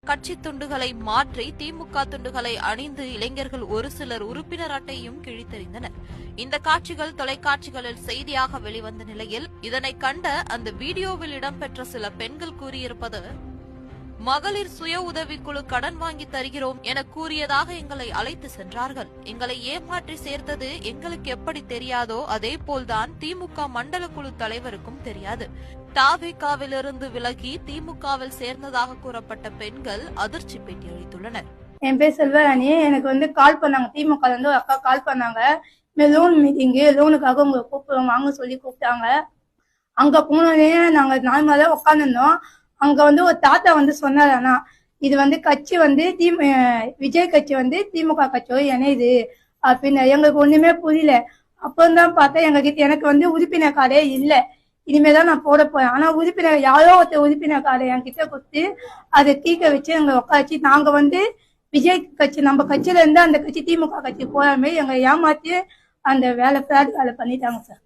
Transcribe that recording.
கட்சி துண்டுகளை மாற்றி திமுக துண்டுகளை அணிந்து இளைஞர்கள் ஒரு சிலர் உறுப்பினர் அட்டையும் கிழித்தெறிந்தனர். இந்த காட்சிகள் தொலைக்காட்சிகளில் செய்தியாக வெளிவந்த நிலையில் இதனை கண்ட அந்த வீடியோவில் இடம்பெற்ற சில பெண்கள் கூறியிருப்பது, மகளிர் சுய உதவிக்குழு கடன் வாங்கி தருகிறோம் என கூறியதாக எங்களை அழைத்து சென்றார்கள். எங்களை ஏமாற்றி சேர்த்தது எங்களுக்கு எப்படி தெரியாதோ அதே போல்தான் திமுக மண்டல குழு தலைவருக்கும் தெரியாது. தாவேகாவிலிருந்து விலகி திமுகவில் சேர்ந்ததாக கூறப்பட்ட பெண்கள் அதிர்ச்சி பேட்டி அளித்துள்ளனர். என் பேர் செல்வராணி. எனக்கு கால் பண்ணாங்க, திமுக இருந்து ஒரு அக்கா கால் பண்ணாங்க. லோன் மீட்டிங்கு, லோனுக்காக உங்களை கூப்பிடுவோம் வாங்க சொல்லி கூப்பிட்டாங்க. அங்க போனோடனே நாங்க நார்மலா உட்காந்துருந்தோம். அங்க ஒரு தாத்தா சொன்னாரு, ஆனா இது கட்சி விஜய் கட்சி திமுக கட்சியோட இணையுது அப்படின்னு. எங்களுக்கு ஒண்ணுமே புரியல. அப்பதான் பார்த்தா எனக்கு உறுப்பினர் கார்டே இல்ல. இனிமேதான் நான் போட போறேன். ஆனா உறுப்பினர் யாரோ ஒருத்தர் உறுப்பினர் கார்டை என்கிட்ட கொடுத்து அதை தீக்க வச்சு எங்களை உட்காச்சு நாங்க விஜய் கட்சி நம்ம கட்சியில இருந்து அந்த கட்சி திமுக கட்சி போற மாதிரி எங்களை ஏமாத்தி அந்த வேலை பண்ணிட்டாங்க சார்.